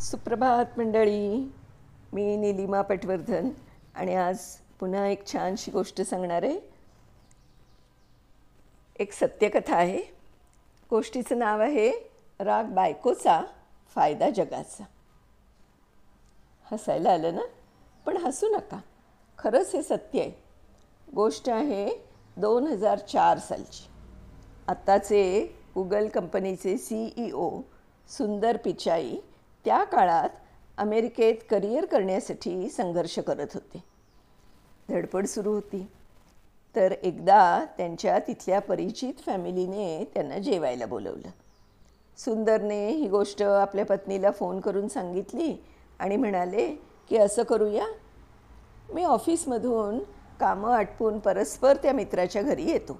सुप्रभात मंडळी. मी नीलिमा पटवर्धन आणि आज पुन्हा एक छानशी गोष्ट सांगणार आहे. एक सत्यकथा आहे. गोष्टीचं नाव आहे राग बायकोचा फायदा जगाचा. हसायला आलं ना, पण हसू नका, खरंच हे सत्य आहे. गोष्ट आहे 2004 सालची. आत्ताचे गुगल कंपनीचे CEO सुंदर पिचाई त्या काळात अमेरिकेत करिअर करण्यासाठी संघर्ष करत होते. धडपड सुरू होती. तर एकदा त्यांच्या तिथल्या परिचित फॅमिलीने त्यांना जेवायला बोलवलं. सुंदरने ही गोष्ट आपल्या पत्नीला फोन करून सांगितली आणि म्हणाले की असं करूया, मी ऑफिसमधून कामं आटपून परस्पर त्या मित्राच्या घरी येतो.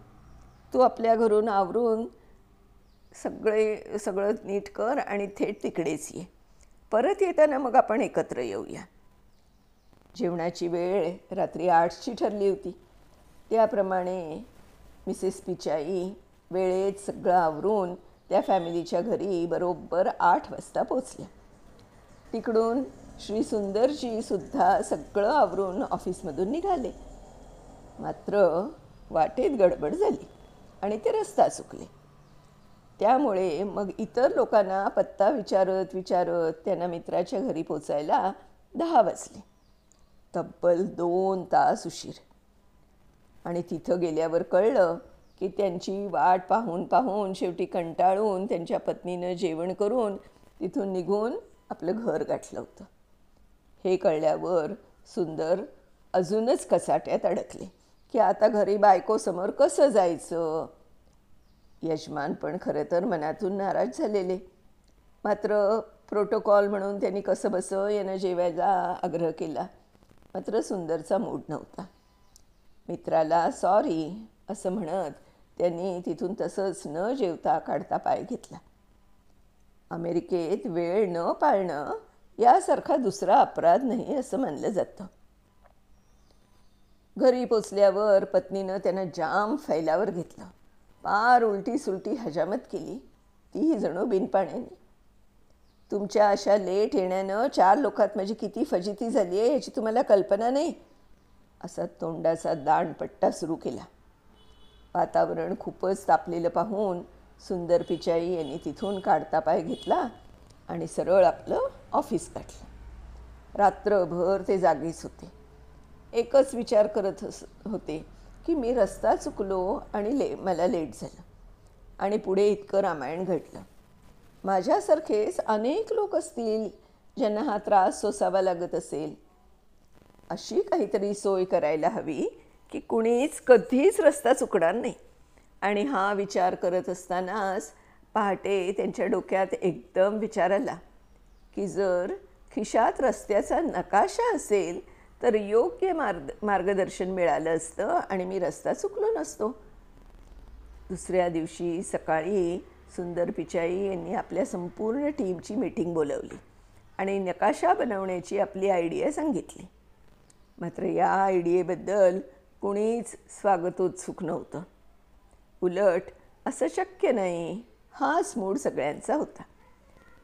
तू आपल्या घरून आवरून सगळं नीट कर आणि थेट तिकडेच ये. परत येताना मग आपण एकत्र येऊया. जेवणाची वेळ रात्री 8ची ठरली होती. त्याप्रमाणे मिसेस पिचाई वेळेत सगळं आवरून त्या फॅमिलीच्या घरी बरोबर 8 वाजता पोचल्या. तिकडून श्री सुंदरजी सुद्धा सगळं आवरून ऑफिसमधून निघाले. मात्र वाटेत गडबड झाली आणि ते रस्ता चुकले. त्यामुळे मग इतर लोकांना पत्ता विचारत त्यांना मित्राच्या घरी पोचायला 10 वाजले. तब्बल 2 तास उशीर. आणि तिथं गेल्यावर कळलं की त्यांची वाट पाहून शेवटी कंटाळून त्यांच्या पत्नीनं जेवण करून तिथून निघून आपलं घर गाठलं होतं. हे कळल्यावर सुंदर अजूनच कचाट्यात अडकले की आता घरी बायकोसमोर कसं जायचं. यजमान पण खरं तर मनातून नाराज झालेले. मात्र प्रोटोकॉल म्हणून त्यांनी कसं बसं यानं जेवायला आग्रह केला. मात्र सुंदरचा मूड नव्हता. मित्राला सॉरी असं म्हणत त्यांनी तिथून तसंच न जेवता काढता पाय घेतला. अमेरिकेत वेळ न पाळणं यासारखा दुसरा अपराध नाही असं मानलं जातं. घरी पोचल्यावर पत्नीनं त्यांना जाम फैलावर घेतलं. पार उलटी सुलटी हजामत केली, तीही जणू बिनपाण्याने. तुमच्या अशा लेट येण्यानं 4 लोकात माझी किती फजिती झाली आहे याची तुम्हाला कल्पना नाही, असा तोंडाचा दांडपट्टा सुरू केला. वातावरण खूपच तापलेलं पाहून सुंदर पिचाई यांनी तिथून काढता पाय घेतला आणि सरळ आपलं ऑफिस गाठलं. रात्रभर ते जागीच होते. एकच विचार करत होते की मी रस्ता चुकलो आणि मला लेट झालं आणि पुढे इतकं रामायण घडलं. माझ्यासारखेच अनेक लोक असतील ज्यांना हा त्रास सोसावा लागत असेल. अशी काहीतरी सोय करायला हवी की कुणीच कधीच रस्ता चुकणार नाही. आणि हा विचार करत असतानाच पहाटे त्यांच्या डोक्यात एकदम विचार आला की जर खिशात रस्त्याचा नकाशा असेल तर योग्य मार्गदर्शन मिळालं असतं आणि मी रस्ता चुकलो नसतो. दुसऱ्या दिवशी सकाळी सुंदर पिचाई यांनी आपल्या संपूर्ण टीमची मीटिंग बोलवली आणि नकाशा बनवण्याची आपली आयडिया सांगितली. मात्र या आयडियेबद्दल कुणीच स्वागतोत्सुक नव्हतं. उलट असं शक्य नाही हाच मूड सगळ्यांचा होता.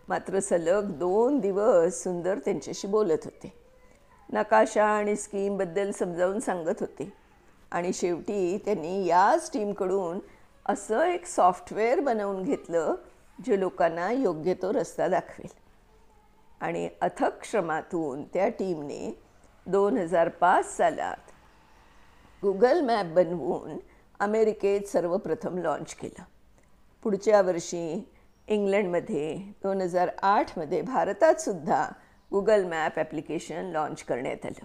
मात्र सलग 2 दिवस सुंदर त्यांच्याशी बोलत होते. नकाशा आणि स्कीमबद्दल समजावून सांगत होते आणि शेवटी त्यांनी याच टीमकडून असं एक सॉफ्टवेअर बनवून घेतलं जे लोकांना योग्य तो रस्ता दाखवेल. आणि अथक श्रमातून त्या टीमने 2005 सालात गुगल मॅप बनवून अमेरिकेत सर्वप्रथम लॉन्च केलं. पुढच्या वर्षी इंग्लंडमध्ये 2008मध्ये भारतातसुद्धा गुगल मॅप ॲप्लिकेशन लॉन्च करण्यात आलं.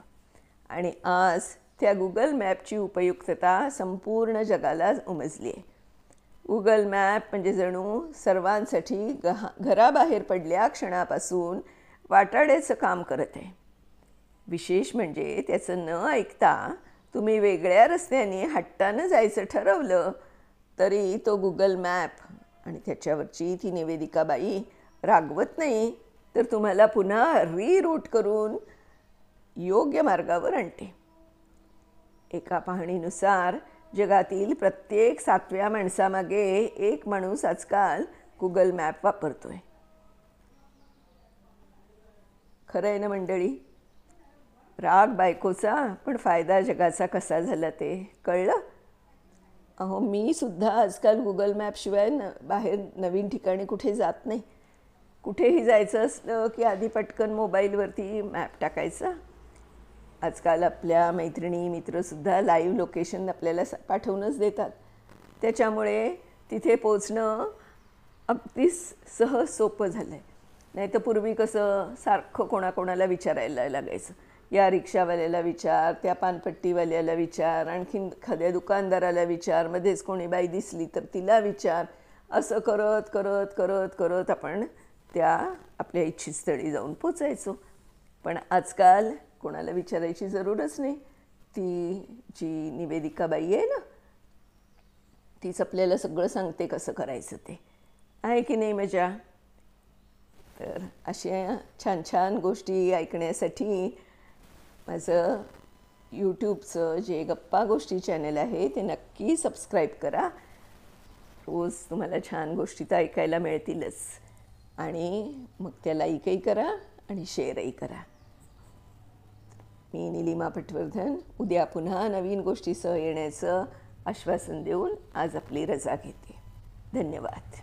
आणि आज त्या गुगल मॅपची उपयुक्तता संपूर्ण जगाला उमजली आहे. गुगल मॅप म्हणजे जणू सर्वांसाठी घराबाहेर पडल्या क्षणापासून वाटाड्याचं काम करत आहे. विशेष म्हणजे त्याचं न ऐकता तुम्ही वेगळ्या रस्त्याने हट्टानं जायचं ठरवलं तरी तो गुगल मॅप आणि त्याच्यावरची ती निवेदिकाबाई रागवत नाही, तर तुम्हाला पुन्हा रिरूट करून योग्य मार्गावर आणते. एका पाहणीनुसार जगातील प्रत्येक 7व्या माणसामागे एक माणूस आजकाल गुगल मॅप वापरतोय. खरं आहे ना मंडळी? राग बायकोचा पण फायदा जगाचा कसा झाला ते कळलं? अहो मी सुद्धा आजकाल गुगल मॅपशिवाय बाहेर नवीन ठिकाणी कुठे जात नाही. कुठेही जायचं असलं की आधी पटकन मोबाईलवरती मॅप टाकायचा. आजकाल आपल्या मैत्रिणी मित्रसुद्धा लाईव्ह लोकेशन आपल्याला पाठवूनच देतात. त्याच्यामुळे तिथे पोचणं अगदी सहज सोपं झालं आहे. नाही तर पूर्वी कसं सारखं कोणाकोणाला विचारायला लागायचं. या रिक्षावाल्याला विचार, त्या पानपट्टीवाल्याला विचार, आणखीन एखाद्या दुकानदाराला विचार, मध्येच कोणी बाई दिसली तर तिला विचार, असं करत करत करत करत आपण त्या आपल्या इच्छित स्थळी जाऊन पोचायचो. पण आजकाल कोणाला विचारायची जरूरच नाही. ती जी निवेदिका बाई आहे ना, तीच आपल्याला सगळं सांगते कसं करायचं ते. आहे की नाही मजा? तर अशा छान छान गोष्टी ऐकण्यासाठी माझं यूट्यूबचं जे गप्पा गोष्टी चॅनल आहे ते नक्की सबस्क्राईब करा. रोज तुम्हाला छान गोष्टी तर ऐकायला मिळतीलच. आणि मग त्या लाईकही करा आणि शेअरही करा. मी निलिमा पटवर्धन उद्या पुन्हा नवीन गोष्टीसह येण्याचं आश्वासन देऊन आज आपली रजा घेते. धन्यवाद.